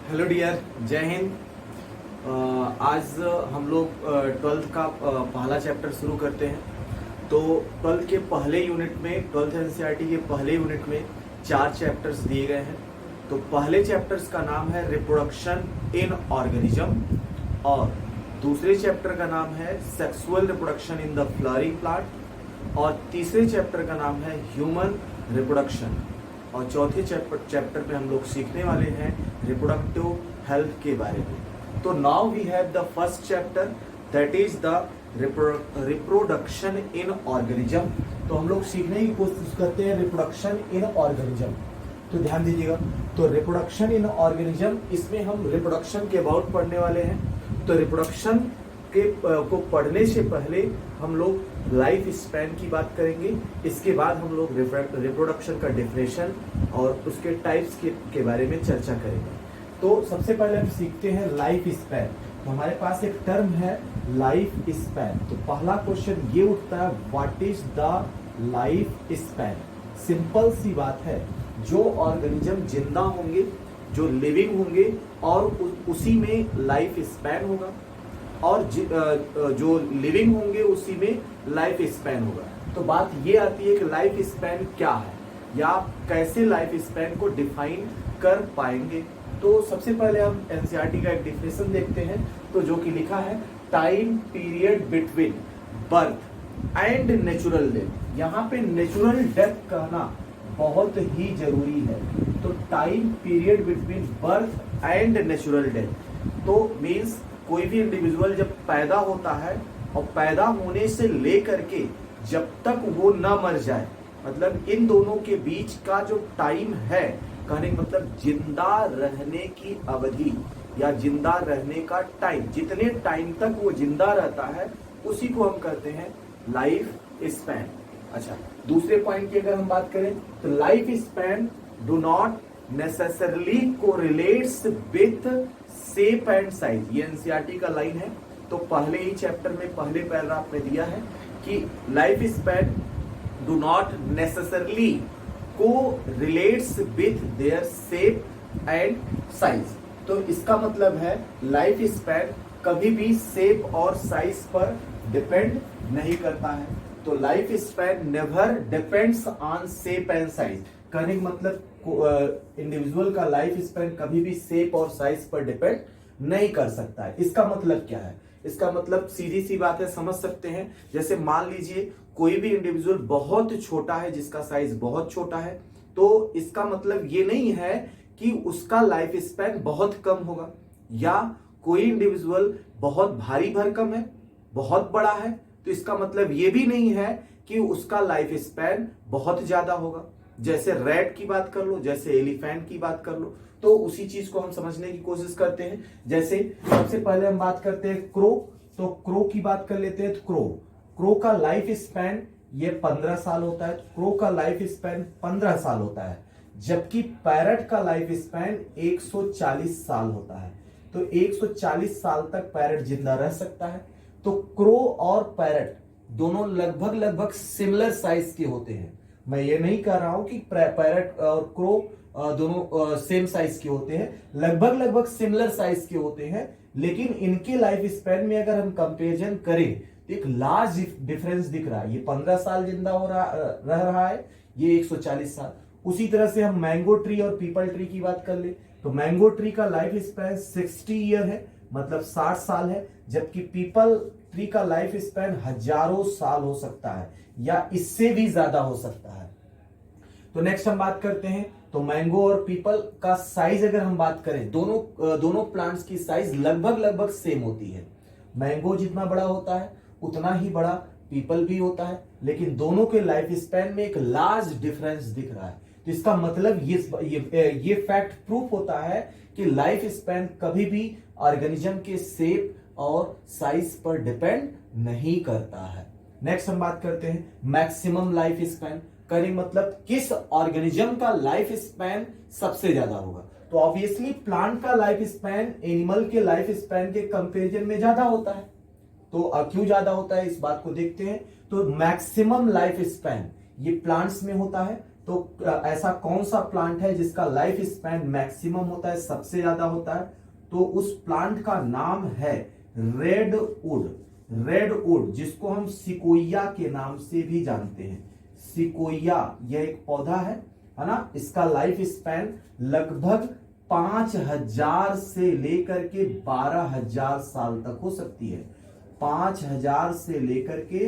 Hello dear, जय हिंद। आज हम लोग 12th का पहला चैप्टर शुरू करते हैं। तो 12th के पहले यूनिट में 12th एनसीईआरटी के पहले यूनिट में 4 चैप्टर्स दिए गए हैं। तो पहले चैप्टर्स का नाम है रिप्रोडक्शन इन ऑर्गेनिज्म और दूसरे चैप्टर का नाम है sexual reproduction in the flowering plant और तीसरे चैप्टर का नाम है ह्यूमन रिप्रोडक्शन और चौथे चैप्टर में हम लोग सीखने वाले हैं रिप्रोडक्टिव हेल्थ के बारे में। तो now we have the first chapter that is the reproduction in organism. तो हम लोग सीखने की कोशिश करते हैं रिप्रोडक्शन इन ऑर्गेनिज्म। तो ध्यान दीजिएगा, तो रिप्रोडक्शन इन ऑर्गेनिज्म, इसमें हम रिप्रोडक्शन के अबाउट पढ़ने वाले हैं। तो रिप्रोडक्शन को पढ़ने से पहले हम लोग लाइफ स्पैन की बात करेंगे। इसके बाद हम लोग रिप्रोडक्शन का डेफिनेशन और उसके टाइप्स के बारे में चर्चा करेंगे। तो सबसे पहले हम सीखते हैं लाइफ स्पैन। तो हमारे पास एक टर्म है लाइफ स्पैन। तो पहला क्वेश्चन ये उठता है, what is the life span. Simple सी बात है, जो ऑर्गेनिज्म जिंदा होंगे, जो लिविंग होंगे और उसी में लाइफ स्पैन होगा और जो लिविंग होंगे उसी में लाइफ स्पैन होगा। तो बात ये आती है कि लाइफ स्पैन क्या है या आप कैसे लाइफ स्पैन को डिफाइन कर पाएंगे। तो सबसे पहले हम एनसीईआरटी का एक डिफिनेशन देखते हैं। तो जो कि लिखा है, time period between birth and natural death. यहाँ पे नेचुरल डेथ कहना बहुत ही जरूरी है। तो time period between birth and natural death, तो मीन्स कोई भी इंडिविजुअल जब पैदा होता है और पैदा होने से लेकर के जब तक वो न मर जाए, मतलब इन दोनों के बीच का जो टाइम है, कहने का मतलब जिंदा रहने की अवधि या जिंदा रहने का टाइम, जितने टाइम तक वो जिंदा रहता है उसी को हम कहते हैं लाइफ स्पैन। अच्छा, दूसरे पॉइंट की अगर हम बात करें तो life span do not necessarily correlates with shape and size. ये एनसीईआरटी का लाइन है। तो पहले ही चैप्टर में पहले पैराग्राफ में दिया है कि life span do not necessarily correlates with their shape and size. तो इसका मतलब है लाइफ स्पैन कभी भी शेप और साइज पर डिपेंड नहीं करता है। तो life span never depends on shape and size. कहने का मतलब इंडिविजुअल का लाइफ स्पैन कभी भी शेप और साइज पर डिपेंड नहीं कर सकता है। इसका मतलब क्या है? इसका मतलब सीधी सी बात है, समझ सकते हैं। जैसे मान लीजिए कोई भी इंडिविजुअल बहुत छोटा है, जिसका साइज बहुत छोटा है, तो इसका मतलब ये नहीं है कि उसका लाइफ स्पैन बहुत कम होगा। या कोई इंडिविजुअल बहुत भारी भरकम है, बहुत बड़ा है, तो इसका मतलब ये भी नहीं है कि उसका लाइफ स्पैन बहुत ज्यादा होगा। जैसे रैट की बात कर लो, जैसे एलिफेंट की बात कर लो, तो उसी चीज को हम समझने की कोशिश करते हैं। जैसे सबसे पहले हम बात करते हैं क्रो। तो क्रो की बात कर लेते हैं। तो क्रो का लाइफ स्पैन ये 15 साल होता है। क्रो का लाइफ स्पैन 15 साल होता है, जबकि पैरट का लाइफ स्पैन 140 साल होता है। तो 140 साल तक पैरट जिंदा रह सकता है। तो क्रो और पैरट दोनों लगभग सिमिलर साइज के होते हैं। मैं ये नहीं कह रहा हूं कि पैरट और क्रो दोनों सेम साइज के होते हैं, लगभग सिमिलर साइज के होते हैं, लेकिन इनके लाइफ स्पैन में अगर हम कंपैरिजन करें तो एक लार्ज डिफरेंस दिख रहा है। ये 15 साल जिंदा रह रहा है, ये 140 साल। उसी तरह से हम मैंगो ट्री और पीपल ट्री की बात कर ले तो मैंगो ट्री का लाइफ स्पैन 60 ईयर है, मतलब 60 साल है, जबकि पीपल ट्री का लाइफ स्पैन हजारों साल हो सकता है या इससे भी ज्यादा हो सकता है। तो नेक्स्ट हम बात करते हैं, तो मैंगो और पीपल का साइज अगर हम बात करें, दोनों प्लांट्स की साइज लगभग सेम होती है। मैंगो जितना बड़ा होता है उतना ही बड़ा पीपल भी होता है, लेकिन दोनों के लाइफ स्पैन में एक लार्ज डिफरेंस दिख रहा है। तो इसका मतलब ये फैक्ट प्रूफ होता है कि लाइफ स्पैन कभी भी ऑर्गेनिज्म के शेप और साइज पर डिपेंड नहीं करता है। नेक्स्ट हम बात करते हैं मैक्सिमम लाइफ स्पैन। करें मतलब किस ऑर्गेनिज्म का लाइफ स्पैन सबसे ज्यादा होगा। तो ऑब्वियसली प्लांट का लाइफ स्पैन एनिमल के लाइफ स्पैन के कंपैरिजन में ज्यादा होता है। तो क्यों ज्यादा होता है, इस बात को देखते हैं। तो मैक्सिमम लाइफ स्पैन ये प्लांट्स में होता है। तो ऐसा कौन सा प्लांट है जिसका लाइफ स्पैन मैक्सिमम होता है, सबसे ज्यादा होता है? तो उस प्लांट का नाम है रेडवुड। रेडवुड जिसको हम सिकोया के नाम से भी जानते हैं। सिकोया यह एक पौधा है ना। इसका लाइफ स्पैन लगभग 5000 से लेकर के 12000 साल तक हो सकती है। 5000 से लेकर के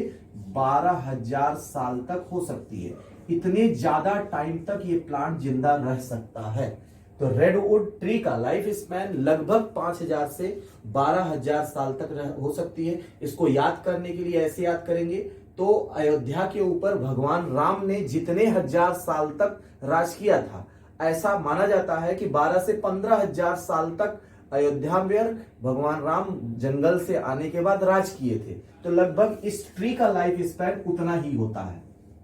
12000 साल तक हो सकती है। इतने ज्यादा टाइम तक ये प्लांट जिंदा रह सकता है। तो रेडवुड ट्री का लाइफ स्पैन लगभग 5000 से 12000 साल तक हो सकती है। इसको याद करने के लिए ऐसे याद करेंगे तो अयोध्या के ऊपर भगवान राम ने जितने हजार साल तक राज किया था, ऐसा माना जाता है कि 12 से 15,000 साल तक अयोध्या में भगवान राम जंगल से आने के बाद राज किए थे। तो लगभग इस ट्री का लाइफ स्पैन उतना ही होता है।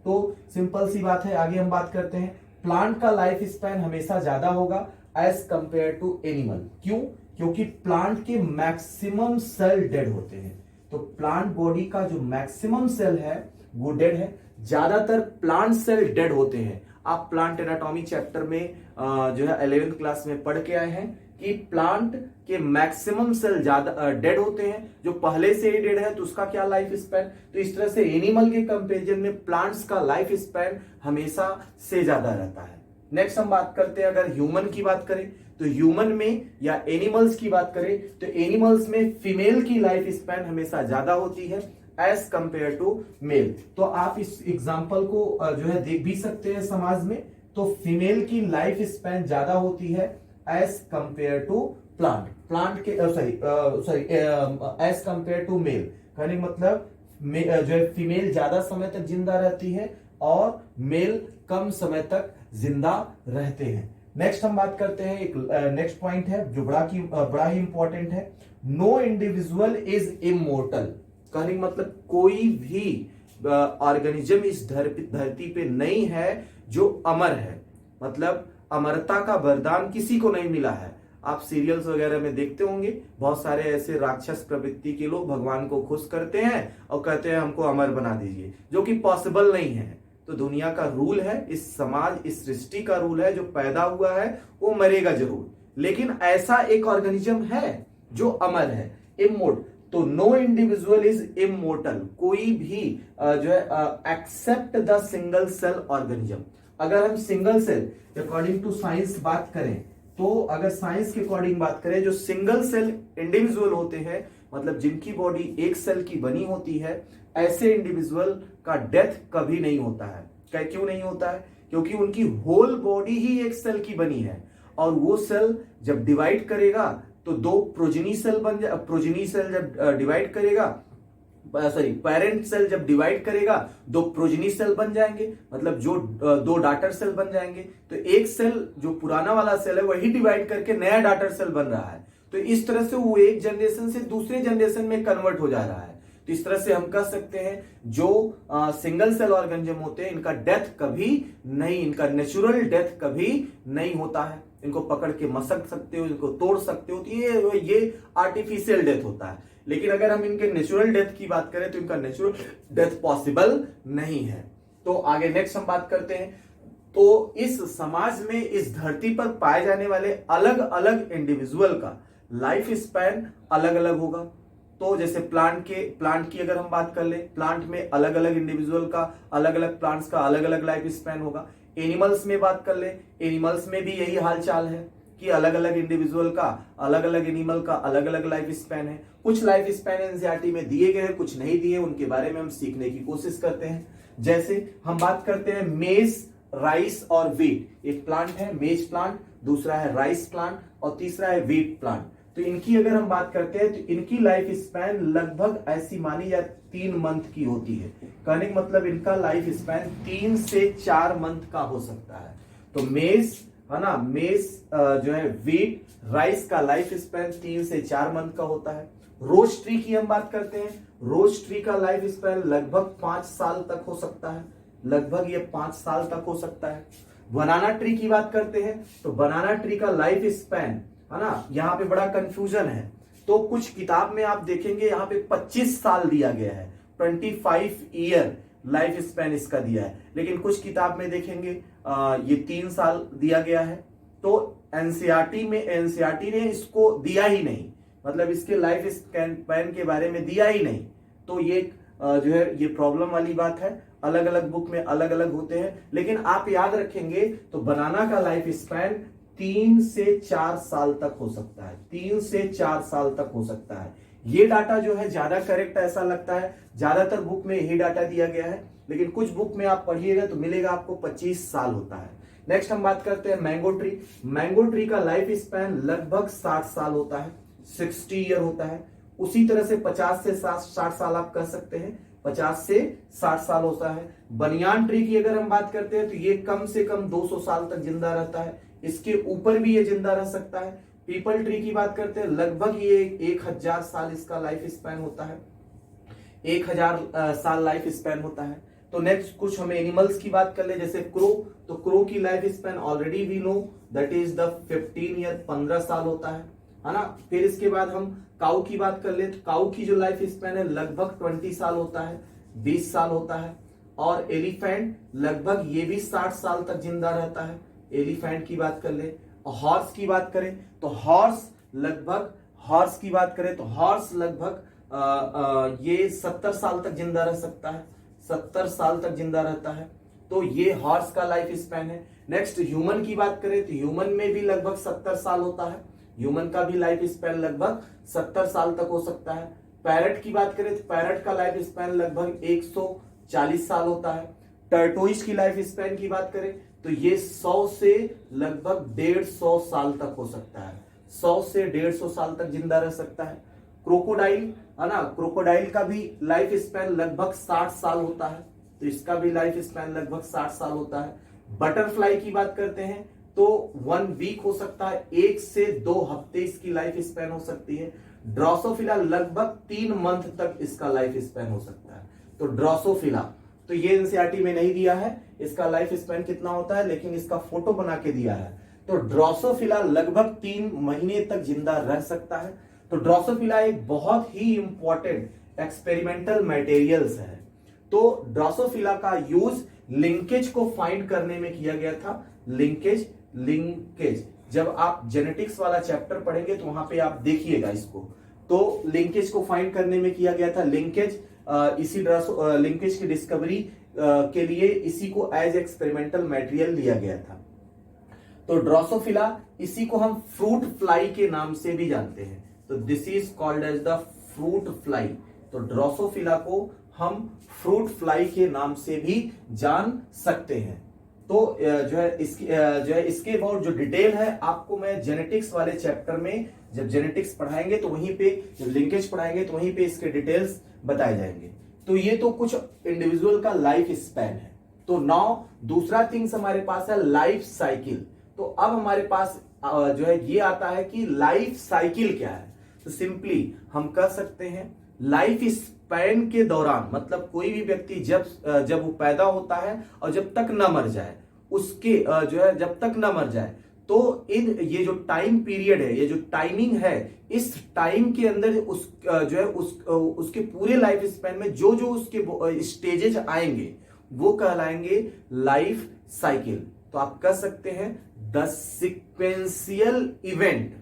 तो सिंपल सी बात है। आगे हम बात करते हैं, प्लांट का लाइफ स्पैन हमेशा ज्यादा होगा एज कंपेयर टू एनिमल। क्यों? क्योंकि प्लांट के मैक्सिमम सेल डेड होते हैं। तो प्लांट बॉडी का जो मैक्सिमम सेल है वो डेड है। ज्यादातर प्लांट सेल डेड होते हैं। आप प्लांट एनाटॉमी चैप्टर में जो है 11th क्लास में पढ़ के आए हैं कि प्लांट के मैक्सिमम सेल ज्यादा डेड होते हैं। जो पहले से ही डेड है तो उसका क्या लाइफ स्पैन। तो इस तरह से एनिमल के कंपैरिजन में प्लांट्स का लाइफ स्पैन हमेशा से ज्यादा रहता है। नेक्स्ट हम बात करते हैं, अगर ह्यूमन की बात करें तो ह्यूमन में या एनिमल्स की बात करें तो एनिमल्स में फीमेल की लाइफ स्पैन हमेशा ज्यादा होती है एज कंपेयर टू मेल। तो आप इस एग्जाम्पल को जो है देख भी सकते हैं समाज में। तो फीमेल की लाइफ स्पैन ज्यादा होती है एज कंपेयर टू प्लांट के sorry as compare to male. कहने का मतलब जो है फीमेल ज्यादा समय तक जिंदा रहती है और मेल कम समय तक जिंदा रहते हैं। नेक्स्ट हम बात करते हैं, एक नेक्स्ट पॉइंट है जो बड़ा ही इंपॉर्टेंट है। No individual is immortal. कहने का मतलब कोई भी ऑर्गेनिज्म इस धरती पे नहीं है जो अमर है। मतलब अमरता का वरदान किसी को नहीं मिला है। आप सीरियल्स वगैरह में देखते होंगे बहुत सारे ऐसे राक्षस प्रवृत्ति के लोग भगवान को खुश करते हैं और कहते हैं हमको अमर बना दीजिए, जो कि पॉसिबल नहीं है। तो दुनिया का रूल है, इस समाज इस सृष्टि का रूल है, जो पैदा हुआ है वो मरेगा जरूर, लेकिन ऐसा एक ऑर्गेनिज्म है जो अमर है, इमोर्टल। तो नो इंडिविजुअल इज इमोर्टल। कोई भी जो है except the single cell organism. अगर हम single cell according to science बात करें तो अगर साइंस के अकॉर्डिंग बात करें, जो सिंगल सेल इंडिविजुअल होते हैं मतलब जिनकी बॉडी एक सेल की बनी होती है, ऐसे इंडिविजुअल का डेथ कभी नहीं होता है। क्यों नहीं होता है? क्योंकि उनकी होल बॉडी ही एक सेल की बनी है और वो सेल जब डिवाइड करेगा तो दो प्रोजेनी सेल प्रोजेनी सेल जब डिवाइड करेगा पेरेंट सेल जब डिवाइड करेगा दो प्रोजेनी सेल बन जाएंगे, मतलब जो दो डाटर सेल बन जाएंगे। तो एक सेल जो पुराना वाला सेल है वही डिवाइड करके नया डाटर सेल बन रहा है। तो इस तरह से वो एक जनरेशन से दूसरे जनरेशन में कन्वर्ट हो जा रहा है। तो इस तरह से हम कह सकते हैं जो सिंगल सेल ऑर्गेनिज्म होते हैं इनका डेथ कभी नहीं, इनका नेचुरल डेथ कभी नहीं होता है। इनको पकड़ के मसक सकते हो, इनको तोड़ सकते हो, तो ये आर्टिफिशियल डेथ होता है। लेकिन अगर हम इनके नेचुरल डेथ की बात करें तो इनका नेचुरल डेथ पॉसिबल नहीं है। तो आगे नेक्स्ट हम बात करते हैं। तो इस समाज में इस धरती पर पाए जाने वाले अलग अलग इंडिविजुअल का लाइफ स्पैन अलग अलग होगा। तो जैसे प्लांट की अगर हम बात कर ले, प्लांट में अलग अलग इंडिविजुअल का अलग अलग प्लांट्स का अलग अलग लाइफ स्पैन होगा। एनिमल्स में बात कर ले, एनिमल्स में भी यही हाल चाल है कि अलग अलग इंडिविजुअल का अलग अलग एनिमल का अलग अलग लाइफ स्पैन है। कुछ लाइफ स्पैन एनसीईआरटी में दिए गए हैं, कुछ नहीं दिए, उनके बारे में हम सीखने की कोशिश करते हैं। जैसे हम बात करते हैं मेज, राइस और व्हीट। एक प्लांट है मेज प्लांट, दूसरा है राइस प्लांट और तीसरा है व्हीट प्लांट। तो इनकी अगर हम बात करते हैं तो इनकी लाइफ स्पैन लगभग ऐसी मानी या 3 मंथ की होती है। कहने का मतलब इनका लाइफ स्पैन 3 से 4 मंथ का हो सकता है। तो मेज है ना, मेज जो है व्हीट, राइस का लाइफ स्पैन 3 से 4 मंथ का होता है। रोज ट्री की हम बात करते हैं, रोज ट्री का लाइफ स्पैन लगभग 5 साल तक हो सकता है, लगभग ये 5 साल तक हो सकता है। बनाना ट्री की बात करते हैं तो बनाना ट्री का लाइफ स्पैन है ना, यहाँ पे बड़ा कंफ्यूजन है। तो कुछ किताब में आप देखेंगे यहाँ पे 25 साल दिया गया है, 25 ईयर लाइफ स्पैन इसका दिया है, लेकिन कुछ किताब में देखेंगे ये 3 साल दिया गया है। तो एनसीईआरटी ने इसको दिया ही नहीं, मतलब इसके लाइफ स्पैन के बारे में दिया ही नहीं। तो ये जो है ये प्रॉब्लम वाली बात है, अलग अलग बुक में अलग अलग होते हैं। लेकिन आप याद रखेंगे तो बनाना का लाइफ स्पैन 3 से 4 साल तक हो सकता है, 3 से 4 साल तक हो सकता है। ये डाटा जो है ज्यादा करेक्ट ऐसा लगता है, ज्यादातर बुक में यही डाटा दिया गया है, लेकिन कुछ बुक में आप पढ़िएगा तो मिलेगा आपको 25 साल होता है। नेक्स्ट हम बात करते हैं मैंगो ट्री। मैंगो ट्री का लाइफ स्पैन लगभग 60 साल होता है, 60 ईयर होता है। उसी तरह से 50 से 60 साल आप कह सकते हैं, 50 से 60 साल होता है। बनियान ट्री की अगर हम बात करते हैं तो ये कम से कम 200 साल तक जिंदा रहता है, इसके ऊपर भी ये जिंदा रह सकता है। पीपल ट्री की बात करते हैं, लगभग ये 1000 साल इसका लाइफ स्पैन होता है, 1000 साल लाइफ स्पैन होता है। तो नेक्स्ट कुछ हमें एनिमल्स की बात कर ले, जैसे क्रो। तो क्रो की life span already we know that is the 15 year, 15 साल होता है ना। फिर इसके बाद हम काऊ की बात कर ले, तो काऊ की जो लाइफ स्पैन है लगभग 20 साल होता है, 20 साल होता है। और एलिफेंट लगभग ये भी 60 साल तक जिंदा रहता है, एलिफेंट की बात कर ले। हॉर्स की बात करें तो हॉर्स की बात करें तो हॉर्स लगभग ये 70 साल तक जिंदा रह सकता है, 70 साल तक जिंदा रहता है। तो ये हॉर्स का लाइफ स्पैन है। नेक्स्ट ह्यूमन की बात करें तो ह्यूमन में भी लगभग 70 साल होता है, ह्यूमन का भी लाइफ स्पैन लगभग 70 साल तक हो सकता है। पैरट की बात करें तो पैरट का लाइफ स्पैन लगभग 140 साल होता है। टर्टोइज की लाइफ स्पैन की बात करें तो ये 100 से लगभग 150 साल तक हो सकता है, 100 से 150 साल तक जिंदा रह सकता है। क्रोकोडाइल है ना, क्रोकोडाइल का भी लाइफ स्पैन लगभग 60 साल होता है, तो इसका भी लाइफ स्पैन लगभग 60 साल होता है। बटरफ्लाई की बात करते हैं तो 1 वीक हो सकता है, 1 से 2 हफ्ते इसकी लाइफ स्पैन हो सकती है। ड्रोसोफिला लगभग 3 मंथ तक इसका लाइफ स्पैन हो सकता है। तो ड्रोसोफिला तो ये एनसीईआरटी में नहीं दिया है इसका लाइफ स्पैन कितना होता है, लेकिन इसका फोटो बना के दिया है। तो ड्रोसोफिला लगभग 3 महीने तक जिंदा रह सकता है। तो ड्रोसोफिला एक बहुत ही इंपॉर्टेंट एक्सपेरिमेंटल मटेरियल्स है। तो ड्रोसोफिला का यूज लिंकेज को फाइंड करने में किया गया था। लिंकेज जब आप जेनेटिक्स वाला चैप्टर पढ़ेंगे तो वहां पे आप देखिएगा इसको। तो लिंकेज को फाइंड करने में किया गया था। लिंकेज लिंकेज की डिस्कवरी के लिए इसी को एज एक्सपेरिमेंटल मटेरियल लिया गया था। तो ड्रोसोफिला इसी को हम फ्रूट फ्लाई के नाम से भी जानते हैं। तो this is called as the fruit fly. तो ड्रोसोफिला को हम फ्रूट फ्लाई के नाम से भी जान सकते हैं। तो जो है इसके अबाउट जो डिटेल है आपको मैं जेनेटिक्स वाले चैप्टर में जब जेनेटिक्स पढ़ाएंगे तो वहीं पे, जब लिंकेज पढ़ाएंगे तो वहीं पे इसके डिटेल्स बताए जाएंगे। तो ये तो कुछ इंडिविजुअल का लाइफ स्पैन है। तो नाउ दूसरा थिंग्स हमारे पास है लाइफ साइकिल। तो अब हमारे पास जो है ये आता है कि लाइफ साइकिल क्या है। तो सिंपली हम कह सकते हैं लाइफ स्पैन के दौरान, मतलब कोई भी व्यक्ति जब वो पैदा होता है और जब तक न मर जाए, उसके जो है जब तक न मर जाए, तो ये जो टाइम पीरियड है, ये जो टाइमिंग है, इस टाइम के अंदर उसके पूरे लाइफ स्पैन में जो उसके स्टेजेस आएंगे वो कहलाएंगे लाइफ साइकिल। तो आप कह सकते हैं the sequential event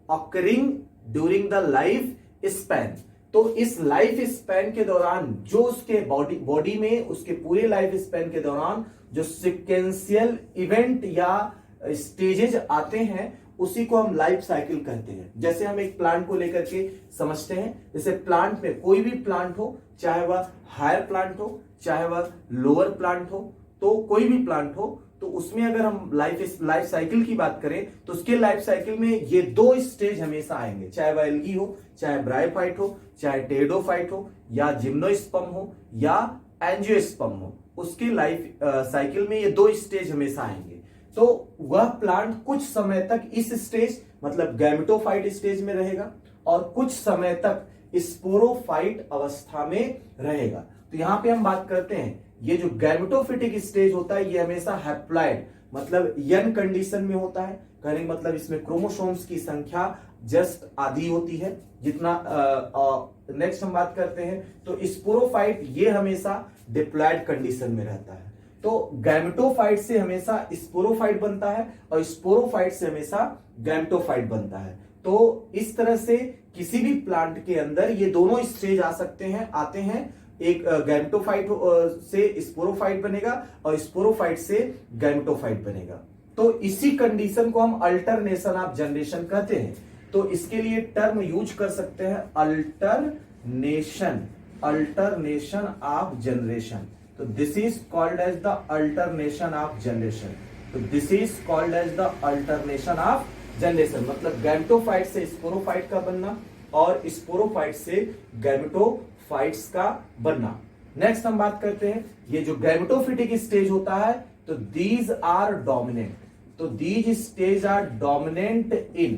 occurring during the life span. तो इस लाइफ स्पैन के दौरान जो उसके बॉडी में उसके पूरे लाइफ स्पैन के दौरान जो सिक्वेंशियल इवेंट या स्टेजेस आते हैं उसी को हम लाइफ साइकिल कहते हैं। जैसे हम एक प्लांट को लेकर के समझते हैं, जैसे प्लांट में कोई भी प्लांट हो, चाहे वह हायर प्लांट हो चाहे वह लोअर प्लांट हो, तो कोई भी प्लांट हो, तो उसमें अगर हम लाइफ साइकिल की बात करें तो उसके लाइफ साइकिल में ये 2 स्टेज हमेशा आएंगे, चाहे वह एल्गी हो, चाहे ब्रायोफाइट हो, चाहे टेरिडोफाइट हो, या जिम्नोस्पर्म हो, या एंजियोस्पर्म हो, उसके लाइफ साइकिल में ये 2 स्टेज हमेशा आएंगे। तो वह प्लांट कुछ समय तक इस स्टेज मतलब गैमेटोफाइट स्टेज में रहेगा और कुछ समय तक स्पोरोफाइट अवस्था में रहेगा। तो यहां पे हम बात करते हैं ये जो गैमेटोफिटिक स्टेज होता है ये हमेशा हैप्लॉइड मतलब यंग कंडीशन में होता है। कहने का मतलब इसमें क्रोमोसोम्स की संख्या जस्ट आधी होती है जितना। नेक्स्ट हम बात करते हैं तो स्पोरोफाइट ये हमेशा डिप्लॉयड कंडीशन में रहता है। तो गैमेटोफाइट से हमेशा स्पोरोफाइट बनता है और स्पोरोफाइट से हमेशा गैमेटोफाइट बनता है। तो इस तरह से किसी भी प्लांट के अंदर ये दोनों स्टेज आते हैं। एक गैमेटोफाइट से स्पोरोफाइट बनेगा और स्पोरोफाइट से गैमेटोफाइट बनेगा। तो इसी कंडीशन को हम अल्टरनेशन ऑफ जनरेशन कहते हैं। तो इसके लिए टर्म यूज कर सकते हैं अल्टरनेशन ऑफ जनरेशन। तो this is called as the alternation of generation. तो this is called as the alternation of generation, मतलब गैमेटोफाइट से स्पोरोफाइट का बनना और स्पोरोफाइट से गैमेटोफाइट्स का बनना। नेक्स्ट हम बात करते हैं ये जो गैमेटोफिटिक स्टेज होता है, तो दीज आर डोमिनेंट। तो these stage are dominant in,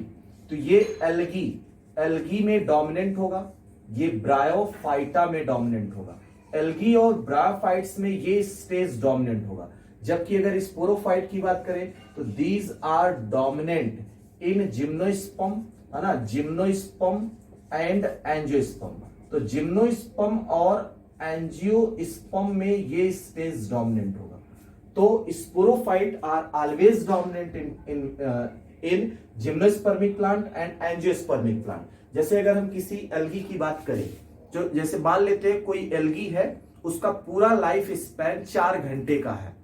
तो ये एल्गी में डोमिनेंट होगा, ये ब्रायोफाइटा में डोमिनेंट होगा। एल्गी और ब्रायोफाइट्स में ये स्टेज डोमिनेंट होगा। जबकि अगर स्पोरोफाइट की बात करें तो these are dominant in gymnosperm, है ना, जिम्नोस्पर्म एंड एंजियोस्पर्म। तो जिम्नोस्पर्म और एंजियोस्पर्म में ये स्टेज डोमिनेंट होगा। तो sporophyte are always dominant in gymnospermic plant and angiospermic plant. जैसे अगर हम किसी एल्गी की बात करें, जो जैसे मान लेते हैं कोई एल्गी है, उसका पूरा लाइफ स्पैन 4 घंटे का है।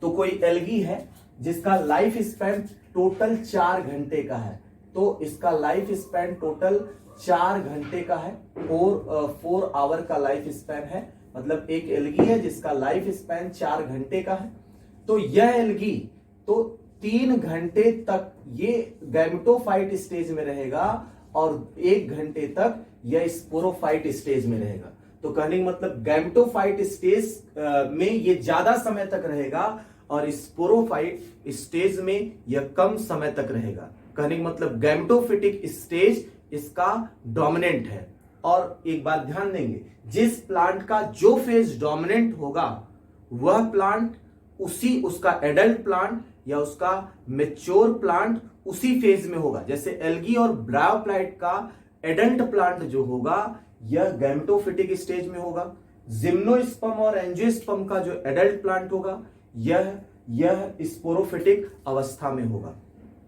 तो कोई एल्गी है जिसका लाइफ स्पैन टोटल 4 घंटे का है, तो इसका लाइफ स्पैन टोटल 4 घंटे का है। 4 आवर का लाइफ स्पैन है, मतलब एक एल्गी है जिसका लाइफ स्पैन 4 घंटे का है। तो यह एल्गी तो 3 घंटे तक ये गैमेटोफाइट स्टेज में रहेगा और 1 घंटे तक यह स्पोरोफाइट स्टेज में रहेगा। तो कहने का मतलब गैमेटोफाइट स्टेज में ये ज्यादा समय तक रहेगा और स्पोरोफाइट स्टेज में यह कम समय तक रहेगा। कहने का मतलब गैमेटोफिटिक स्टेज इसका डोमिनेंट है। और एक बात ध्यान देंगे, जिस प्लांट का जो फेज डोमिनेंट होगा वह प्लांट उसका एडल्ट प्लांट या उसका मैच्योर प्लांट उसी फेज में होगा। जैसे एल्गी और ब्रायोफाइट का एडल्ट प्लांट जो होगा यह गैमेटोफिटिक स्टेज में होगा। जिम्नोस्पर्म और एंजियोस्पर्म का जो एडल्ट प्लांट होगा यह स्पोरोफिटिक अवस्था में होगा।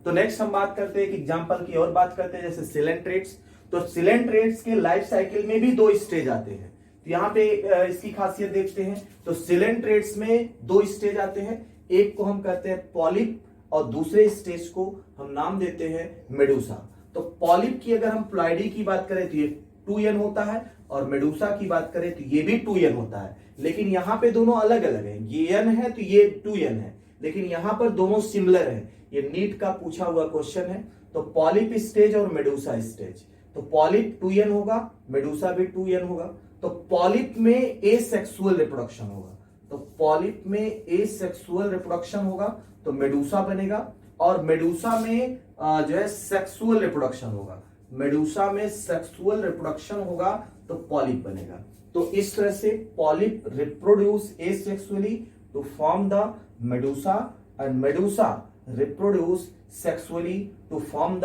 तो नेक्स्ट हम बात करते हैं एक एग्जांपल की और बात करते हैं, जैसे सिलेंट्रेट्स। तो सिलेंट्रेट्स के लाइफ साइकिल में भी 2 स्टेज आते हैं। तो यहाँ पे इसकी खासियत देखते हैं। तो सिलेंट्रेट्स में 2 स्टेज आते हैं, एक को हम कहते हैं पॉलिप और दूसरे स्टेज को हम नाम देते हैं मेडूसा। तो पॉलिप की अगर हम प्लॉइडी की बात करें तो ये 2n होता है और मेडूसा की बात करें तो ये भी 2n होता है। लेकिन यहाँ पे दोनों अलग अलग है, ये n है तो ये 2n है, लेकिन यहाँ पर दोनों सिमिलर है। ये नीट का पूछा हुआ क्वेश्चन है। तो पॉलिप स्टेज और मेडूसा स्टेज, तो पॉलिप 2n होगा, मेडूसा भी 2n होगा। तो पॉलिप में एसेक्सुअल रिप्रोडक्शन होगा, तो पॉलिप में एसेक्सुअल रिप्रोडक्शन होगा तो मेडूसा बनेगा। और मेडूसा में जो है सेक्सुअल रिप्रोडक्शन होगा, मेडूसा में सेक्सुअल रिप्रोडक्शन होगा तो पॉलिप बनेगा। तो इस तरह से polyp reproduce asexually to form the medusa and medusa reproduce sexually to form the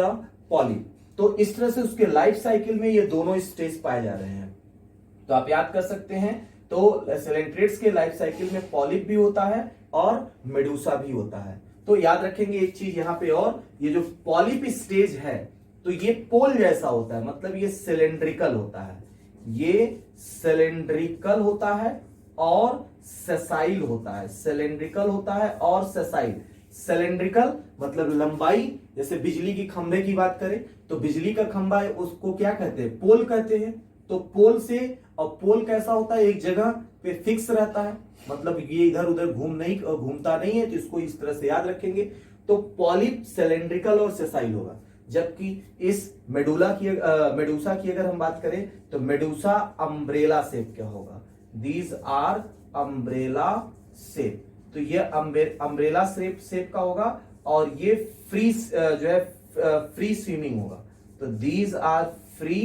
polyp. तो इस तरह से उसके लाइफ साइकिल में ये दोनों स्टेज पाए जा रहे हैं। तो आप याद कर सकते हैं, तो सिलेंट्रेट्स के लाइफ साइकिल में पॉलिप भी होता है और मेडूसा भी होता है। तो याद रखेंगे एक चीज यहाँ पे, और ये जो पॉलिप स्टेज है तो ये पोल जैसा होता है, मतलब ये सिलेंड्रिकल होता है, ये सिलेंड्रिकल होता है और सेसाइल होता है, सिलेंड्रिकल होता है और सेसाइल। सिलेंड्रिकल मतलब लंबाई, जैसे बिजली की खंभे की बात करें तो बिजली का खंभा है उसको क्या कहते हैं, पोल कहते हैं। तो पोल से, और पोल कैसा होता है, एक जगह पे फिक्स रहता है, मतलब ये इधर उधर घूमता नहीं है, तो इसको इस तरह से याद रखेंगे। तो पॉलिप सिलेंड्रिकल और सेसाइल होगा। जबकि इस मेडूसा की अगर हम बात करें तो मेडूसा अम्ब्रेला शेप क्या होगा, दीज आर अम्ब्रेला शेप। तो ये अम्ब्रेला शेप का होगा और ये फ्री जो है फ्री स्विमिंग होगा। तो दीज आर फ्री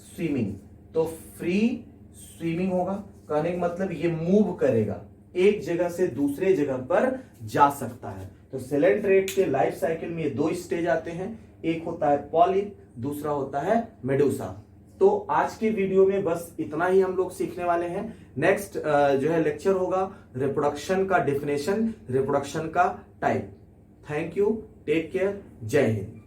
स्विमिंग, तो फ्री स्विमिंग होगा। कहने का मतलब ये मूव करेगा, एक जगह से दूसरे जगह पर जा सकता है। तो सिलेंट्रेट के लाइफ साइकिल में ये 2 स्टेज आते हैं, एक होता है पॉलिप, दूसरा होता है मेडूसा। तो आज की वीडियो में बस इतना ही हम लोग सीखने वाले हैं। नेक्स्ट जो है लेक्चर होगा रिप्रोडक्शन का डेफिनेशन, रिप्रोडक्शन का type. Thank you, take care, जय हिंद।